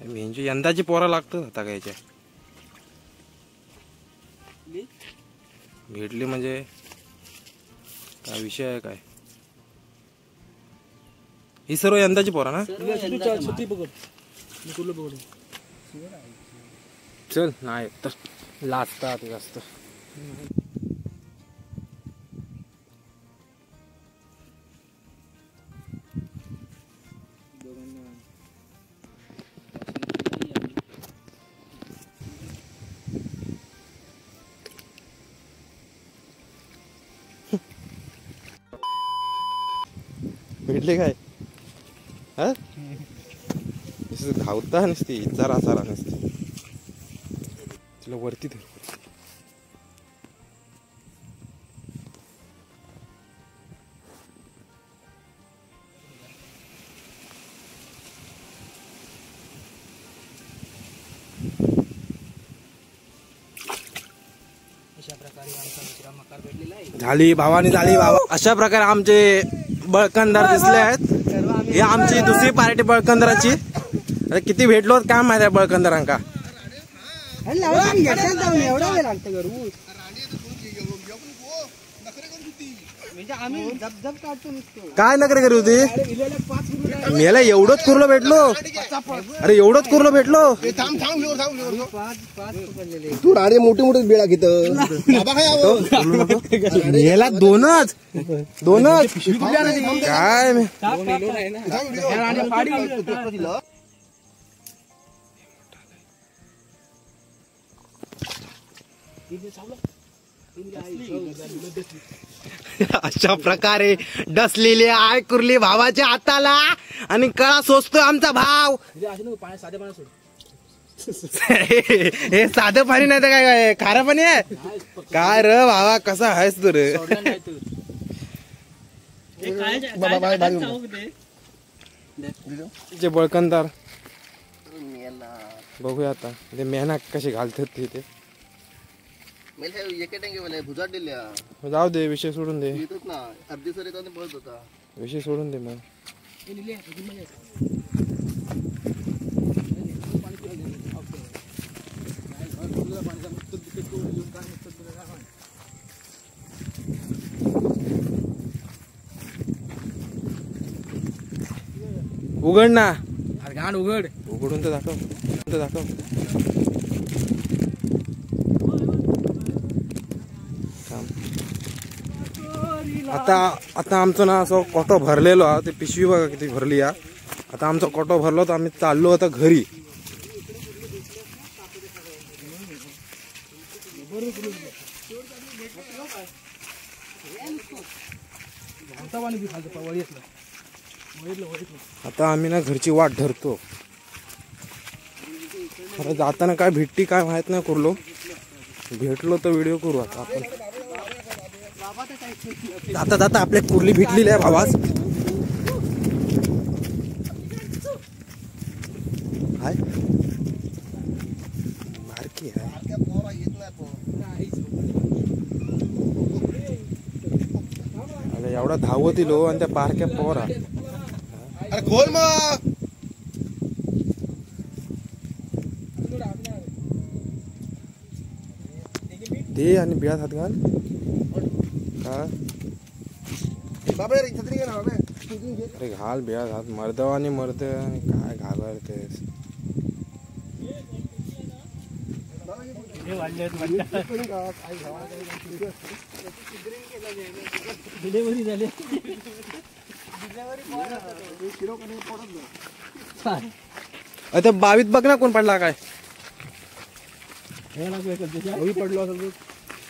यांची यंदाची पोरा लागतं आता कायच्या भेटली म्हणजे काय विषय आहे काय? ही सर्व यंदाची पोरा ना? चल नाही तर लाजतात जास्त. भेटले काय? हा धावता नसती जरा जरा नसती तिला वरती धर. झाली भावानी झाली भावा. अशा प्रकारे आमचे बळकंदार दिसले आहेत. ही आमची दुसरी पार्टी बळकंदराची. अरे किती भेटलो काय माहिती आहे बळकंदरांका. काय नखरे करी होती मेला एवढंच कुर्लं भेटलो. अरे एवढंच कुर्लं भेटलो. तू अरे मोठे मोठे बेळा घेत मेला दोनच काय अशा प्रकारे डसलेले आय कुर्ली भावाच्या हाताला आणि कळा सोचतोय आमचा भाव. हे साधं पाणी नाही तर काय खारं पाणी आहे काय र भावा. कसा आहेस तू रे. बळकंदार बघूया आता ते मेहनत कशी घालतात तिथे. जाऊ दे विषय सोडून दे. विषय सोडून दे मग. उघड ना घाण उघड. उघडून तर दाखव. आता आमचं ना असं कोटो भरलेलो हा. ते पिशवी बघा किती भरली हा. आता आमचा कोटो भरलो तर आम्ही चाललो आता घरी. आता आम्ही ना घरची वाट धरतो. आता जाताना काय भेटती काय माहित नाही कुर्लो. भेटलो तर व्हिडिओ करू. आता आपण जाता आपल्या कुर्ली भेटलेली आहे भावास. हाय बारकी आहे. अरे एवढा धावतीलो आणि त्या बारक्या पोरा. अरे खोल मग. दे आणि बिळात हात घाल. अरे घाल बिळात हात. मर्दव आणि मरते काय घालतेस. आता 22 बघ ना कोण पडला काय. पडलो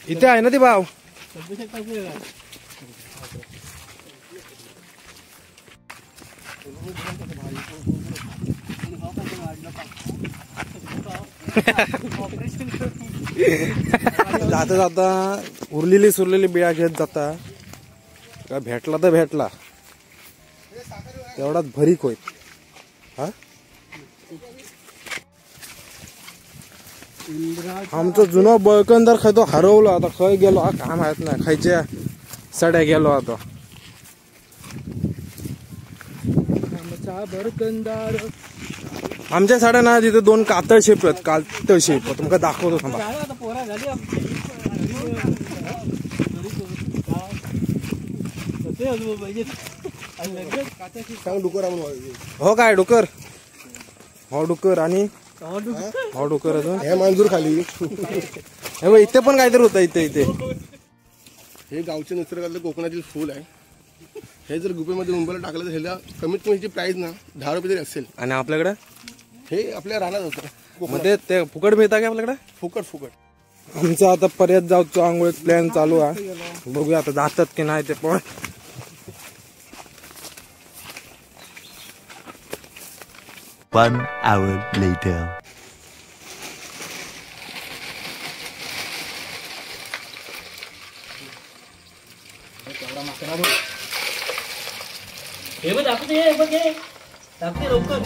इथे आहे ना ती भाव. जाता जाता उरलेली सुरलेली बिया घेत जाता. का भेटला तर भेटला तेवढाच भरीक होईल. हा आमचं जुनं बळकंदर खाय तो हरवलं. आता खय गेलो काय माहित नाही. खायच्या सड्या गेलो आता. बरकंदार आमच्या साड्या ना तिथे 2 कातळ शेप आहेत. कातळ शेप तुमका दाखवतो थांबा. सांग डुकर हो काय डुकर हो डुकर आणि हो डुकर अजून हे मांजूर खाली हे बघ इथे पण काहीतरी होतं इथे हे गावचे निसर्गातलं कोकणातील फुल आहे. हे जर गुपेमध्ये मुंबईला टाकलं तर ह्याला कमीत कमी ह्याची प्राईस ना 10 रुपये तरी असेल. आणि आपल्याकडे हे आपल्या रानात होतं मध्ये ते फुकट मिळतं का आपल्याकडे? फुकट आमचं आता पर्यंत जाऊचं आंघोळीत प्लॅन चालू आहे. बघूया आता जातात की नाही ते पण. One hour later. हे बघ दाखवते लवकर